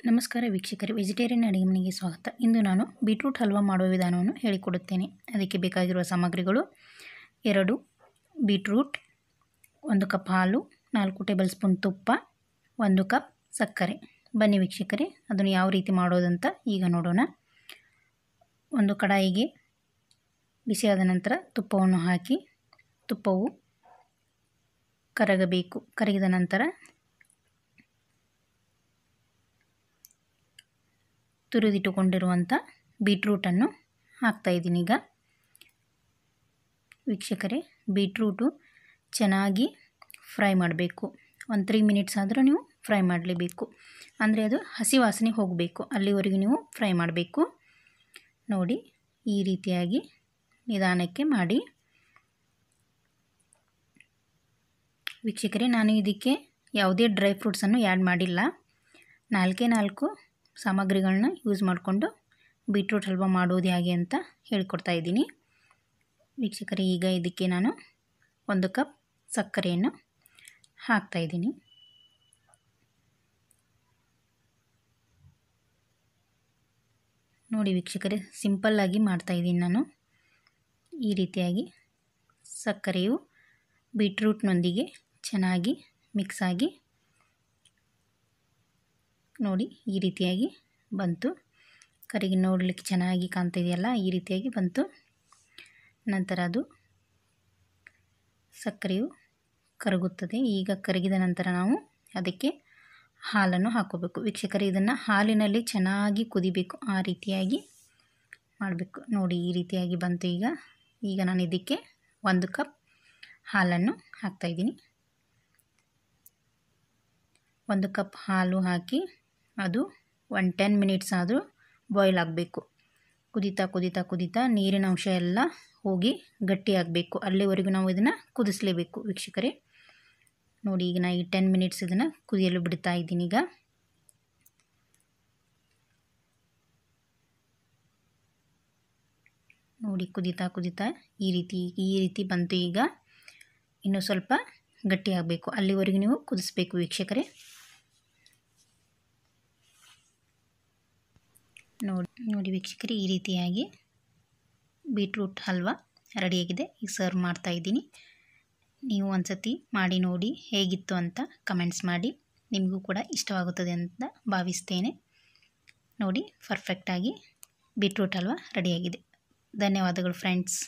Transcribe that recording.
ನಮಸ್ಕಾರ ವೀಕ್ಷಕರೇ, ವೆಜಿಟೇರಿಯನ್ ಅಡುಗೆ ಮನೆಗೆ ಸ್ವಾಗತ. ಇಂದು ನಾನು ಬೀಟ್ರೂಟ್ ಹಲ್ವಾ ಮಾಡುವ ವಿಧಾನವನ್ನು ಹೇಳಿಕೊಡುತ್ತೇನೆ. ಅದಕ್ಕೆ ಬೇಕಾಗಿರುವ ಸಾಮಗ್ರಿಗಳು: 2 ಬೀಟ್ರೂಟ್, 1 ಕಪ್ ಹಾಲು, 4 ಟೇಬಲ್ ಸ್ಪೂನ್ ತುಪ್ಪ, 1 ಕಪ್ ಸಕ್ಕರೆ. ಬನ್ನಿ ವೀಕ್ಷಕರೇ, ಅದನ್ನು ಯಾವ ರೀತಿ ಮಾಡೋದಂತ ಈಗ ನೋಡೋಣ. ಒಂದು ಕಡಾಯಿಗೆ ಬಿಸಿಯಾದ ನಂತರ ತುಪ್ಪವನ್ನು ಹಾಕಿ ತುಪ್ಪವು ಕರಗಬೇಕು. ಕರಗಿದ ನಂತರ ತುರಿದಿಟ್ಟುಕೊಂಡಿರುವಂಥ ಬೀಟ್ರೂಟನ್ನು ಹಾಕ್ತಾಯಿದ್ದೀನಿ. ಈಗ ವೀಕ್ಷಕರೇ, ಬೀಟ್ರೂಟು ಚೆನ್ನಾಗಿ ಫ್ರೈ ಮಾಡಬೇಕು. ಒಂದು 3 ಮಿನಿಟ್ಸ್ ಆದರೂ ನೀವು ಫ್ರೈ ಮಾಡಲೇಬೇಕು. ಅಂದರೆ ಅದು ಹಸಿ ವಾಸನೆ ಹೋಗಬೇಕು, ಅಲ್ಲಿವರೆಗೂ ನೀವು ಫ್ರೈ ಮಾಡಬೇಕು. ನೋಡಿ, ಈ ರೀತಿಯಾಗಿ ನಿಧಾನಕ್ಕೆ ಮಾಡಿ. ವೀಕ್ಷಕರೇ, ನಾನು ಇದಕ್ಕೆ ಯಾವುದೇ ಡ್ರೈ ಫ್ರೂಟ್ಸನ್ನು ಆ್ಯಡ್ ಮಾಡಿಲ್ಲ. 4 ಸಾಮಗ್ರಿಗಳನ್ನ ಯೂಸ್ ಮಾಡಿಕೊಂಡು ಬೀಟ್ರೂಟ್ ಹಲ್ವಾ ಮಾಡೋದು ಹೇಗೆ ಅಂತ ಹೇಳ್ಕೊಡ್ತಾ ಇದ್ದೀನಿ. ವೀಕ್ಷಕರೇ, ಈಗ ಇದಕ್ಕೆ ನಾನು 1 ಕಪ್ ಸಕ್ಕರೆಯನ್ನು ಹಾಕ್ತಾಯಿದ್ದೀನಿ. ನೋಡಿ ವೀಕ್ಷಕರೇ, ಸಿಂಪಲ್ಲಾಗಿ ಮಾಡ್ತಾಯಿದ್ದೀನಿ ನಾನು. ಈ ರೀತಿಯಾಗಿ ಸಕ್ಕರೆಯು ಬೀಟ್ರೂಟ್ನೊಂದಿಗೆ ಚೆನ್ನಾಗಿ ಮಿಕ್ಸ್ ಆಗಿ ನೋಡಿ ಈ ರೀತಿಯಾಗಿ ಬಂತು. ಕರಿಗೆ ನೋಡಲಿಕ್ಕೆ ಚೆನ್ನಾಗಿ ಕಾಣ್ತಿದೆಯಲ್ಲ, ಈ ರೀತಿಯಾಗಿ ಬಂತು. ನಂತರ ಅದು ಸಕ್ಕರೆಯು ಕರಗುತ್ತದೆ. ಈಗ ಕರಗಿದ ನಂತರ ನಾವು ಅದಕ್ಕೆ ಹಾಲನ್ನು ಹಾಕೋಬೇಕು. ವೀಕ್ಷಕರೇ, ಇದನ್ನು ಹಾಲಿನಲ್ಲಿ ಚೆನ್ನಾಗಿ ಕುದಿಬೇಕು, ಆ ರೀತಿಯಾಗಿ ಮಾಡಬೇಕು. ನೋಡಿ, ಈ ರೀತಿಯಾಗಿ ಬಂತು. ಈಗ ನಾನು ಇದಕ್ಕೆ 1 ಕಪ್ ಹಾಲನ್ನು ಹಾಕ್ತಾಯಿದ್ದೀನಿ. 1 ಕಪ್ ಹಾಲು ಹಾಕಿ ಅದು 10 ಮಿನಿಟ್ಸ್ ಆದರೂ ಬಾಯ್ಲ್ ಆಗಬೇಕು. ಕುದೀತಾ ನೀರಿನ ಅಂಶ ಎಲ್ಲ ಹೋಗಿ ಗಟ್ಟಿಯಾಗಬೇಕು. ಅಲ್ಲಿವರೆಗೂ ನಾವು ಇದನ್ನು ಕುದಿಸಲೇಬೇಕು ವೀಕ್ಷಕರೇ. ನೋಡಿ, ಈಗ ನಾನು ಈ 10 ಮಿನಿಟ್ಸ್ ಇದನ್ನು ಕುದಿಯಲು ಬಿಡ್ತಾ ಇದ್ದೀನಿ. ಈಗ ನೋಡಿ, ಕುದೀತಾ ಈ ರೀತಿ ಬಂತು. ಈಗ ಇನ್ನೂ ಸ್ವಲ್ಪ ಗಟ್ಟಿಯಾಗಬೇಕು, ಅಲ್ಲಿವರೆಗೂ ನೀವು ಕುದಿಸ್ಬೇಕು ವೀಕ್ಷಕರೇ. ನೋಡಿ ವೀಕ್ಷಕರೇ, ಈ ರೀತಿಯಾಗಿ ಬೀಟ್ರೂಟ್ ಹಲ್ವಾ ರೆಡಿಯಾಗಿದೆ. ಈಗ ಸರ್ವ್ ಮಾಡ್ತಾಯಿದ್ದೀನಿ. ನೀವು ಒಂದು ಸತಿ ಮಾಡಿ ನೋಡಿ ಹೇಗಿತ್ತು ಅಂತ ಕಮೆಂಟ್ಸ್ ಮಾಡಿ. ನಿಮಗೂ ಕೂಡ ಇಷ್ಟವಾಗುತ್ತದೆ ಅಂತ ಭಾವಿಸ್ತೇನೆ. ನೋಡಿ, ಪರ್ಫೆಕ್ಟಾಗಿ ಬೀಟ್ರೂಟ್ ಹಲ್ವಾ ರೆಡಿಯಾಗಿದೆ. ಧನ್ಯವಾದಗಳು ಫ್ರೆಂಡ್ಸ್.